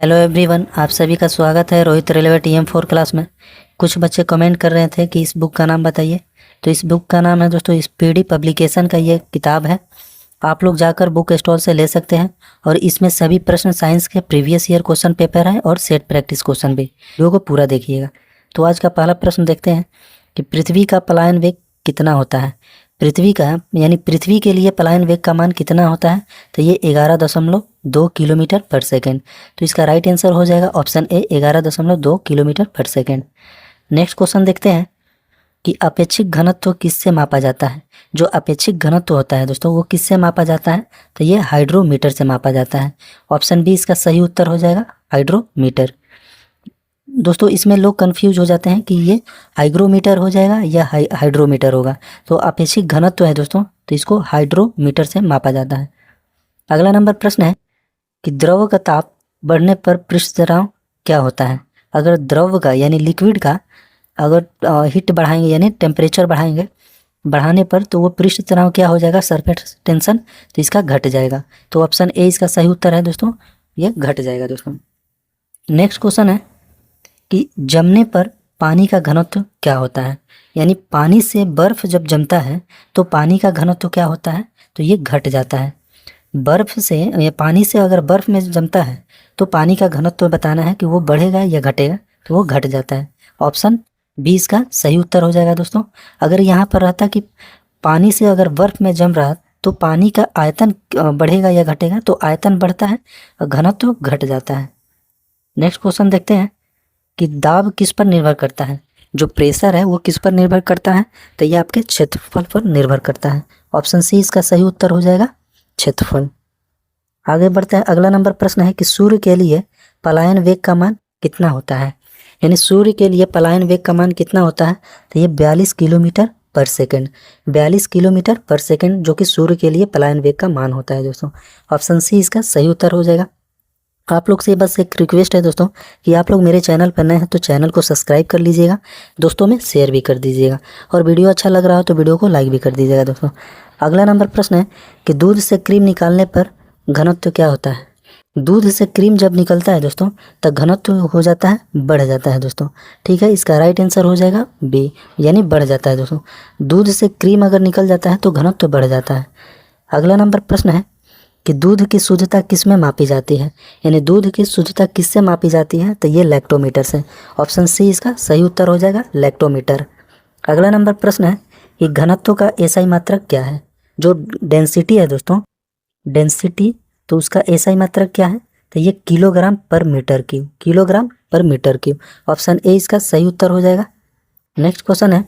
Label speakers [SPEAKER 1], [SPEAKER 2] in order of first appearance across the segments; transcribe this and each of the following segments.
[SPEAKER 1] Hello everyone, आप सभी का स्वागत है रोहित रेलवे TM4 क्लास में। कुछ बच्चे कमेंट कर रहे थे कि इस बुक का नाम बताइए। तो इस बुक का नाम है दोस्तों स्पीडी पब्लिकेशन का ये किताब है। आप लोग जाकर बुक स्टॉल से ले सकते हैं और इसमें सभी प्रश्न साइंस के प्रीवियस ईयर क्वेश्चन पेपर हैं और सेट प्रैक्टिस क्वेश्चन भी। वीडियो को पूरा देखिएगा। तो आज का पहला प्रश्न देखते हैं कि पृथ्वी का पलायन वेग कितना होता है। पृथ्वी का यानी पृथ्वी के लिए पलायन वेग का मान कितना होता है। तो ये 11.2 किलोमीटर पर सेकेंड। तो इसका राइट आंसर हो जाएगा ऑप्शन ए, 11.2 किलोमीटर पर सेकेंड। नेक्स्ट क्वेश्चन देखते हैं कि अपेक्षिक घनत्व किससे मापा जाता है। जो अपेक्षिक घनत्व होता है दोस्तों वो किससे मापा जाता है। तो ये हाइड्रोमीटर से मापा जाता है। ऑप्शन बी इसका सही उत्तर हो जाएगा, हाइड्रोमीटर। दोस्तों इसमें लोग कंफ्यूज हो जाते हैं कि ये हाइग्रोमीटर हो जाएगा या हाइड्रोमीटर होगा। तो अपेक्षिक घनत्व है दोस्तों, तो इसको हाइड्रोमीटर से मापा जाता है। अगला नंबर प्रश्न है कि द्रव का ताप बढ़ने पर पृष्ठ तनाव क्या होता है। अगर द्रव का यानी लिक्विड का अगर हीट बढ़ाएंगे यानी टेम्परेचर बढ़ाने पर तो वो पृष्ठ तनाव क्या हो जाएगा, सरफेस टेंशन। तो इसका घट जाएगा। तो ऑप्शन ए इसका सही उत्तर है दोस्तों, ये घट जाएगा दोस्तों। नेक्स्ट क्वेश्चन है कि जमने पर पानी का घनत्व क्या होता है। यानी पानी से बर्फ जब जमता है तो पानी का घनत्व क्या होता है। तो ये घट जाता है। बर्फ से या पानी से अगर बर्फ में जमता है तो पानी का घनत्व बताना है कि वो बढ़ेगा या घटेगा। तो वो घट जाता है। ऑप्शन बी इसका सही उत्तर हो जाएगा दोस्तों। अगर यहाँ पर रहता कि पानी से अगर बर्फ में जम रहा तो पानी का आयतन बढ़ेगा या घटेगा, तो आयतन बढ़ता है और घनत्व घट जाता है। नेक्स्ट क्वेश्चन देखते हैं कि दाब किस पर निर्भर करता है। जो प्रेशर है वो किस पर निर्भर करता है। तो ये आपके क्षेत्रफल पर निर्भर करता है। ऑप्शन सी इसका सही उत्तर हो जाएगा, क्षेत्रफल। आगे बढ़ते हैं। अगला नंबर प्रश्न है कि सूर्य के लिए पलायन वेग का मान कितना होता है। यानी सूर्य के लिए पलायन वेग का मान कितना होता है। तो ये 42 किलोमीटर पर सेकेंड। 42 किलोमीटर पर सेकेंड जो कि सूर्य के लिए पलायन वेग का मान होता है दोस्तों। ऑप्शन सी इसका सही उत्तर हो जाएगा। आप लोग से बस एक रिक्वेस्ट है दोस्तों कि आप लोग मेरे चैनल पर नए हैं तो चैनल को सब्सक्राइब कर लीजिएगा, दोस्तों में शेयर भी कर दीजिएगा, और वीडियो अच्छा लग रहा हो तो वीडियो को लाइक भी कर दीजिएगा दोस्तों। अगला नंबर प्रश्न है कि दूध से क्रीम निकालने पर घनत्व क्या होता है। दूध से क्रीम जब निकलता है दोस्तों तो घनत्व हो जाता है, बढ़ जाता है दोस्तों। ठीक है, इसका राइट आंसर हो जाएगा बी, यानी बढ़ जाता है दोस्तों। दूध से क्रीम अगर निकल जाता है तो घनत्व बढ़ जाता है। अगला नंबर प्रश्न है कि दूध की शुद्धता किस में मापी जाती है। यानी दूध की शुद्धता किससे मापी जाती है। तो ये लैक्टोमीटर से। ऑप्शन सी इसका सही उत्तर हो जाएगा, लैक्टोमीटर। अगला नंबर प्रश्न है कि घनत्व का एसआई मात्रक क्या है। जो डेंसिटी है दोस्तों, डेंसिटी, तो उसका एसआई मात्रक क्या है। तो ये किलोग्राम पर मीटर क्यूब, किलोग्राम पर मीटर क्यूब। ऑप्शन ए इसका सही उत्तर हो जाएगा। नेक्स्ट क्वेश्चन है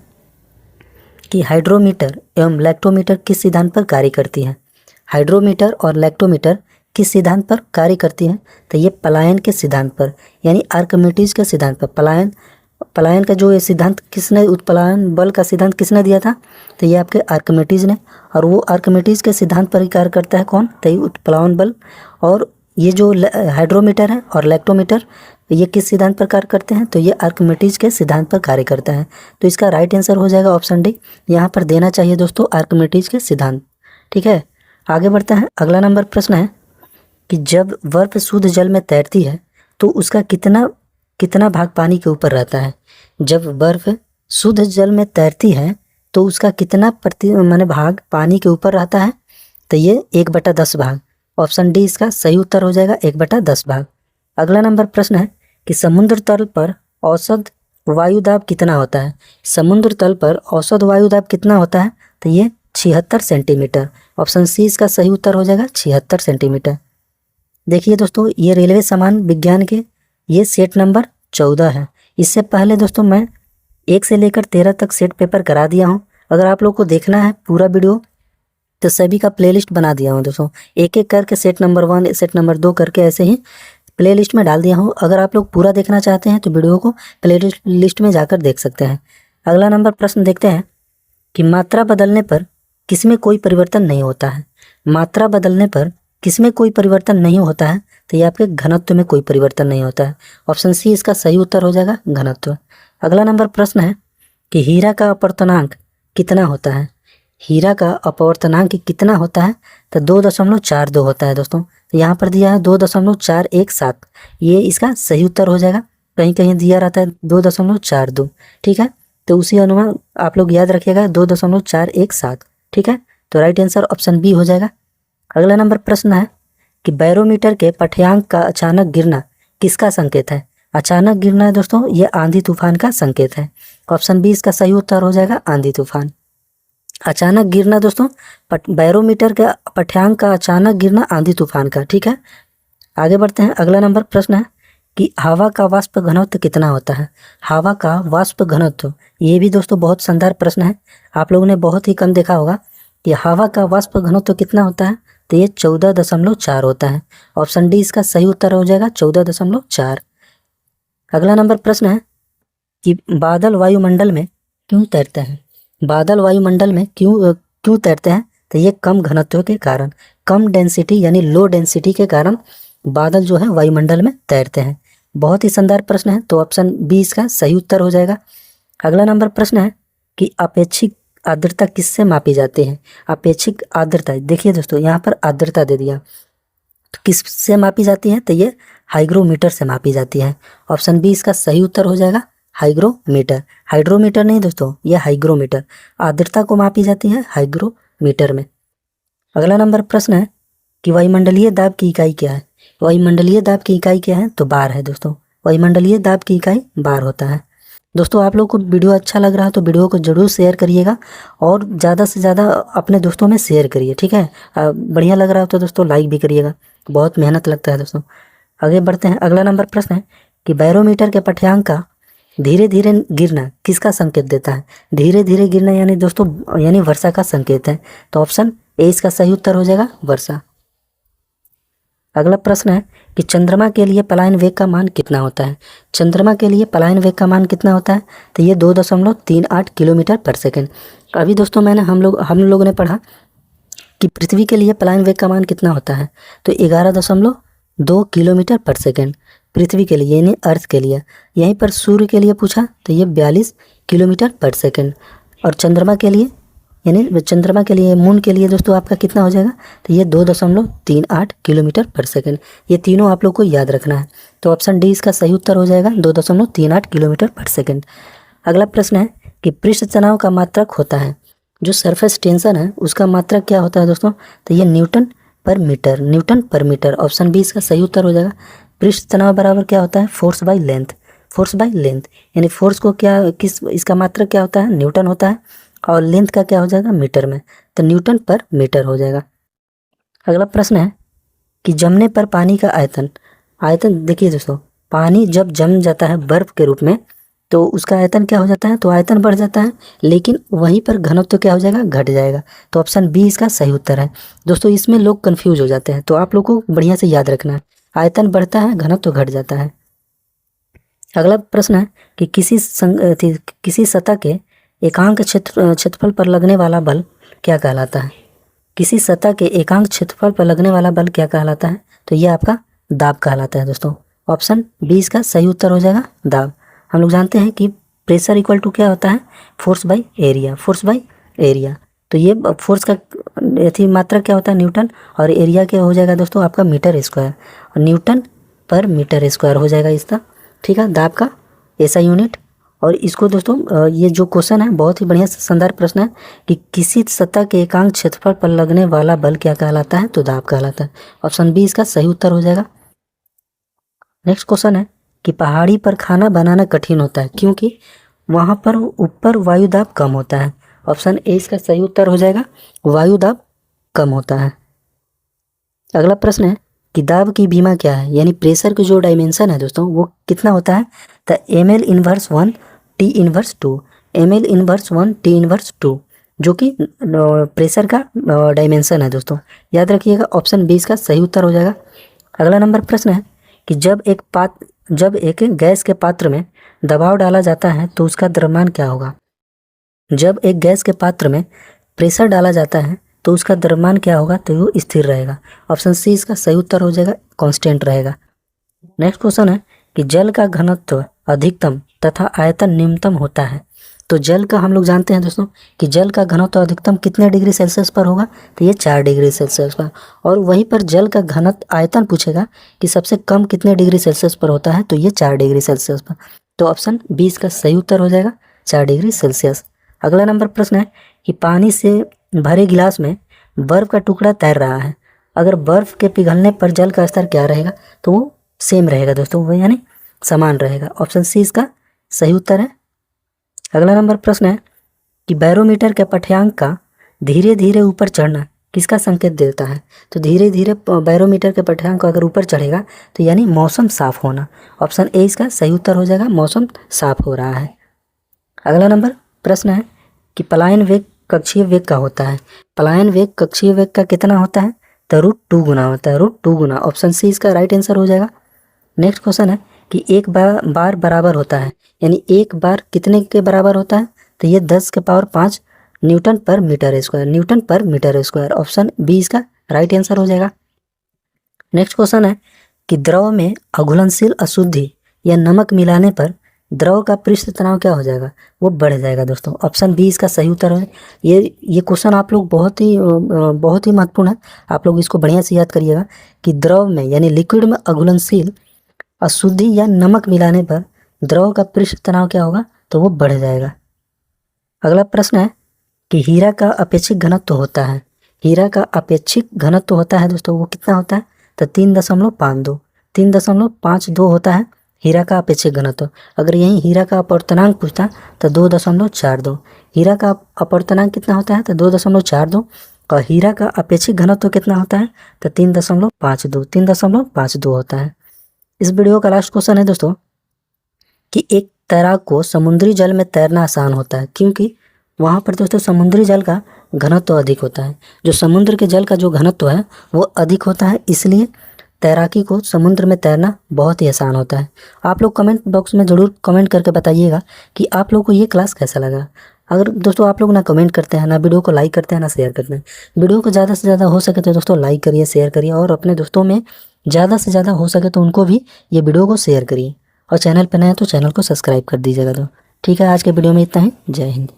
[SPEAKER 1] कि हाइड्रोमीटर एवं लैक्टोमीटर किस सिद्धांत पर कार्य करती है। हाइड्रोमीटर और लैक्टोमीटर किस सिद्धांत पर कार्य करती है। तो ये पलायन के सिद्धांत पर, यानी आर्किमिडीज के सिद्धांत पर। पलायन का जो ये सिद्धांत किसने, उत्प्लावन बल का सिद्धांत किसने दिया था। तो ये आपके आर्किमिडीज ने। और वो आर्किमिडीज के सिद्धांत पर ही कार्य करता है कौन। तो ये उत्प्लावन बल। और ये जो हाइड्रोमीटर है और लैक्टोमीटर ये किस सिद्धांत पर कार्य करते हैं। तो ये आर्किमिडीज के सिद्धांत पर कार्य करता है। तो इसका राइट आंसर हो जाएगा ऑप्शन डी। यहाँ पर देना चाहिए दोस्तों आर्किमिडीज के सिद्धांत। ठीक है, आगे बढ़ते हैं। अगला नंबर प्रश्न है कि जब बर्फ शुद्ध जल में तैरती है तो उसका कितना भाग पानी के ऊपर रहता है। जब बर्फ शुद्ध जल में तैरती है तो उसका कितना भाग पानी के ऊपर रहता है। तो ये 1/10 भाग। ऑप्शन डी इसका सही उत्तर हो जाएगा, 1/10 भाग। अगला नंबर प्रश्न है कि समुद्र तल पर औसत वायुदाब कितना होता है। समुद्र तल पर औसत वायुदाब कितना होता है। तो ये 76 सेंटीमीटर। ऑप्शन सी इसका सही उत्तर हो जाएगा, 76 सेंटीमीटर। देखिए दोस्तों, ये रेलवे सामान्य विज्ञान के ये सेट नंबर 14 है। इससे पहले दोस्तों मैं 1 से लेकर 13 तक सेट पेपर करा दिया हूँ। अगर आप लोग को देखना है पूरा वीडियो तो सभी का प्लेलिस्ट बना दिया हूँ दोस्तों। एक एक करके सेट नंबर 1 सेट नंबर 2 करके ऐसे ही प्लेलिस्ट में डाल दिया हूँ। अगर आप लोग पूरा देखना चाहते हैं तो वीडियो को प्लेलिस्ट में जाकर देख सकते हैं। अगला नंबर प्रश्न देखते हैं कि मात्रा बदलने पर किसमें कोई परिवर्तन नहीं होता है। मात्रा बदलने पर किसमें कोई परिवर्तन नहीं होता है। तो ये आपके घनत्व में कोई परिवर्तन नहीं होता है। ऑप्शन सी इसका सही उत्तर हो जाएगा, घनत्व। अगला नंबर प्रश्न है कि हीरा का अपवर्तनांक कितना होता है। हीरा का अपवर्तनांक कितना होता है? तो 2.42 होता है दोस्तों। तो यहाँ पर दिया है 2.417, ये इसका सही उत्तर हो जाएगा। कहीं कहीं दिया रहता है 2.42, ठीक है। तो उसी अनुमान आप लोग याद रखिएगा 2.417, ठीक है। तो राइट आंसर ऑप्शन बी हो जाएगा। अगला नंबर प्रश्न है कि बैरोमीटर के पठ्यांक का अचानक गिरना किसका संकेत है? अचानक गिरना है दोस्तों, ये आंधी तूफान का संकेत है। ऑप्शन बी इसका सही उत्तर हो जाएगा, आंधी तूफान। अचानक गिरना दोस्तों, बैरोमीटर के पठ्यांक का अचानक गिरना आंधी तूफान का, ठीक है। आगे बढ़ते हैं। अगला नंबर प्रश्न है कि हवा का वाष्प घनत्व कितना होता है? हवा का वाष्प घनत्व, ये भी दोस्तों बहुत शानदार प्रश्न है, आप लोगों ने बहुत ही कम देखा होगा कि हवा का वाष्प घनत्व कितना होता है। तो ये 14.4 होता है। ऑप्शन डी इसका सही उत्तर हो जाएगा, 14.4। अगला नंबर प्रश्न है कि बादल वायुमंडल में क्यों तैरते हैं? बादल वायुमंडल में क्यों तैरते हैं? तो ये कम घनत्व के कारण, कम डेंसिटी यानी लो डेंसिटी के कारण बादल जो है वायुमंडल में तैरते हैं। बहुत ही शानदार प्रश्न है, तो ऑप्शन बी इसका सही उत्तर हो जाएगा। अगला नंबर प्रश्न है कि अपेक्षित आर्द्रता किससे मापी जाती है? अपेक्षित आर्द्रता, देखिए दोस्तों यहाँ पर आर्द्रता दे दिया, तो किससे मापी जाती है? तो ये हाइग्रोमीटर से मापी जाती है। ऑप्शन बी इसका सही उत्तर हो जाएगा, हाइग्रोमीटर। हाइड्रोमीटर नहीं दोस्तों, ये हाइग्रोमीटर, आर्द्रता को मापी जाती है हाइग्रोमीटर में। अगला नंबर प्रश्न है कि वायुमंडलीय दाब की इकाई क्या है? वायुमंडलीय दाब की इकाई क्या है? तो बार है दोस्तों। वायुमंडलीय दाब की इकाई बार होता है। दोस्तों आप लोग को वीडियो अच्छा लग रहा है तो वीडियो को जरूर शेयर करिएगा और ज़्यादा से ज़्यादा अपने दोस्तों में शेयर करिए, ठीक है। बढ़िया लग रहा हो तो दोस्तों लाइक भी करिएगा, बहुत मेहनत लगता है दोस्तों। आगे बढ़ते हैं। अगला नंबर प्रश्न है कि बैरोमीटर के पठ्यांक का धीरे धीरे गिरना किसका संकेत देता है? धीरे धीरे गिरना यानी दोस्तों यानी वर्षा का संकेत है। तो ऑप्शन ए इसका सही उत्तर हो जाएगा, वर्षा। अगला प्रश्न है कि चंद्रमा के लिए पलायन वेग का मान कितना होता है? चंद्रमा के लिए पलायन वेग का मान कितना होता है? तो ये 2.38 किलोमीटर पर सेकेंड। अभी दोस्तों हम लोगों ने पढ़ा कि पृथ्वी के लिए पलायन वेग का मान कितना होता है, तो 11.2 किलोमीटर पर सेकेंड पृथ्वी के लिए यानी अर्थ के लिए। यहीं पर सूर्य के लिए पूछा तो ये 42 किलोमीटर पर सेकेंड। और चंद्रमा के लिए यानी चंद्रमा के लिए, मून के लिए दोस्तों आपका कितना हो जाएगा? तो ये 2.38 किलोमीटर पर सेकेंड। ये तीनों आप लोग को याद रखना है। तो ऑप्शन डी इसका सही उत्तर हो जाएगा, 2.38 किलोमीटर पर सेकेंड। अगला प्रश्न है कि पृष्ठ तनाव का मात्रक होता है, जो सरफेस टेंशन है उसका मात्रक क्या होता है दोस्तों? तो ये न्यूटन पर मीटर, न्यूटन पर मीटर। ऑप्शन बी इसका सही उत्तर हो जाएगा। पृष्ठ तनाव बराबर क्या होता है? Force by length, force by length यानी फोर्स को इसका मात्रक क्या होता है? न्यूटन होता है। और लेंथ का क्या हो जाएगा? मीटर में, तो न्यूटन पर मीटर हो जाएगा। अगला प्रश्न है कि जमने पर पानी का आयतन, देखिए दोस्तों पानी जब जम जाता है बर्फ के रूप में तो उसका आयतन क्या हो जाता है? तो आयतन बढ़ जाता है, लेकिन वहीं पर घनत्व क्या हो जाएगा? घट जाएगा। तो ऑप्शन बी इसका सही उत्तर है। दोस्तों इसमें लोग कंफ्यूज हो जाते हैं, तो आप लोग को बढ़िया से याद रखना है, आयतन बढ़ता है घनत्व घट जाता है। अगला प्रश्न है कि किसी सतह के एकांक क्षेत्रफल पर लगने वाला बल क्या कहलाता है? किसी सतह के एकांक क्षेत्रफल पर लगने वाला बल क्या कहलाता है? तो ये आपका दाब कहलाता है दोस्तों। ऑप्शन बी इसका सही उत्तर हो जाएगा, दाब। हम लोग जानते हैं कि प्रेशर इक्वल टू क्या होता है? Force by area, force by area. तो ये फोर्स का मात्रा क्या होता है? न्यूटन। और एरिया क्या हो जाएगा दोस्तों? आपका मीटर स्क्वायर, और न्यूटन पर मीटर स्क्वायर हो जाएगा इसका, ठीक है, दाब का ऐसा यूनिट। और इसको दोस्तों ये जो क्वेश्चन है बहुत ही बढ़िया शानदार प्रश्न है कि किसी सतह के एकांक क्षेत्रफल पर लगने वाला बल क्या कहलाता है? तो दाब कहलाता है। ऑप्शन बी इसका सही उत्तर हो जाएगा। नेक्स्ट क्वेश्चन है कि पहाड़ी पर खाना बनाना कठिन होता है क्योंकि वहां पर ऊपर वायु दाब कम होता है। ऑप्शन ए इसका सही उत्तर हो जाएगा, वायु दाब कम होता है। अगला प्रश्न है कि दाब की बीमा क्या है, यानी प्रेशर की जो डायमेंशन है दोस्तों वो कितना होता है? तो ml−1 T−2, ml−1 T−2 जो कि प्रेशर का डायमेंशन है दोस्तों, याद रखिएगा। ऑप्शन बी इसका सही उत्तर हो जाएगा। अगला नंबर प्रश्न है कि जब एक गैस के पात्र में दबाव डाला जाता है तो उसका द्रव्यमान क्या होगा? जब एक गैस के पात्र में प्रेशर डाला जाता है तो उसका द्रव्यमान क्या होगा? तो वो स्थिर रहेगा। ऑप्शन सी इसका सही उत्तर हो जाएगा, कांस्टेंट रहेगा। नेक्स्ट क्वेश्चन है कि जल का घनत्व अधिकतम तथा आयतन न्यूनतम होता है तो जल का हम लोग जानते हैं दोस्तों कि जल का घनत्व तो अधिकतम कितने डिग्री सेल्सियस पर होगा, तो ये 4 डिग्री सेल्सियस पर। और वहीं पर जल का घनत्व आयतन पूछेगा कि सबसे कम कितने डिग्री सेल्सियस पर होता है, तो ये 4 डिग्री सेल्सियस पर। तो ऑप्शन 20 का सही उत्तर हो जाएगा 4 डिग्री सेल्सियस। अगला नंबर प्रश्न है कि पानी से भरे गिलास में बर्फ का टुकड़ा तैर रहा है, अगर बर्फ के पिघलने पर जल का स्तर क्या रहेगा, तो वो सेम रहेगा दोस्तों, वो यानी समान रहेगा। ऑप्शन सी इसका सही उत्तर है। अगला नंबर प्रश्न है कि बैरोमीटर के पाठ्यांक का धीरे धीरे ऊपर चढ़ना किसका संकेत देता है, तो धीरे धीरे बैरोमीटर के पाठ्यांक अगर ऊपर चढ़ेगा तो यानी मौसम साफ होना। ऑप्शन ए इसका सही उत्तर हो जाएगा, मौसम साफ हो रहा है। अगला नंबर प्रश्न है कि पलायन वेग कक्षीय वेग का होता है, पलायन वेग कक्षीय वेग का कितना होता है, तो √2 गुना होता है, √2 गुना। ऑप्शन सी इसका राइट आंसर हो जाएगा। नेक्स्ट क्वेश्चन है कि एक बार बराबर होता है, यानी एक बार कितने के बराबर होता है, तो ये 10⁵ न्यूटन पर मीटर स्क्वायर, न्यूटन पर मीटर स्क्वायर। ऑप्शन बी इसका राइट आंसर हो जाएगा। नेक्स्ट क्वेश्चन है कि द्रव में अघुलनशील अशुद्धि या नमक मिलाने पर द्रव का पृष्ठ तनाव क्या हो जाएगा, वो बढ़ जाएगा दोस्तों। ऑप्शन बी इसका सही उत्तर है। ये क्वेश्चन आप लोग बहुत ही महत्वपूर्ण है, आप लोग इसको बढ़िया से याद करिएगा कि द्रव में यानी लिक्विड में अघुलनशील अशुद्धि या नमक मिलाने पर द्रव का पृष्ठ तनाव क्या होगा, तो वो बढ़ जाएगा। अगला प्रश्न है कि हीरा का अपेक्षित घनत्व होता है, हीरा का अपेक्षित घनत्व होता है दोस्तों, वो कितना होता है, तो 3.52 होता है हीरा का अपेक्षित घनत्व। अगर यही हीरा का अपवर्तनांक पूछता तो 2.42। हीरा का अपवर्तनांक कितना होता है, तो 2.42, और हीरा का अपेक्षित घनत्व कितना होता है, तो 3.52 होता है। इस वीडियो का लास्ट क्वेश्चन है दोस्तों कि एक तैराक को समुद्री जल में तैरना आसान होता है, क्योंकि वहाँ पर दोस्तों समुद्री जल का घनत्व अधिक होता है। जो समुद्र के जल का जो घनत्व है वो अधिक होता है, इसलिए तैराकी को समुद्र में तैरना बहुत ही आसान होता है। आप लोग कमेंट बॉक्स में ज़रूर कमेंट करके बताइएगा कि आप लोग को ये क्लास कैसा लगा। अगर दोस्तों आप लोग ना कमेंट करते हैं, ना वीडियो को लाइक करते हैं, ना शेयर करते हैं, वीडियो को ज़्यादा से ज़्यादा हो सके तो दोस्तों लाइक करिए, शेयर करिए, और अपने दोस्तों में ज़्यादा से ज़्यादा हो सके तो उनको भी ये वीडियो को शेयर करिए, और चैनल पर नए हैं तो चैनल को सब्सक्राइब कर दीजिएगा। तो ठीक है, आज के वीडियो में इतना ही। जय हिंद।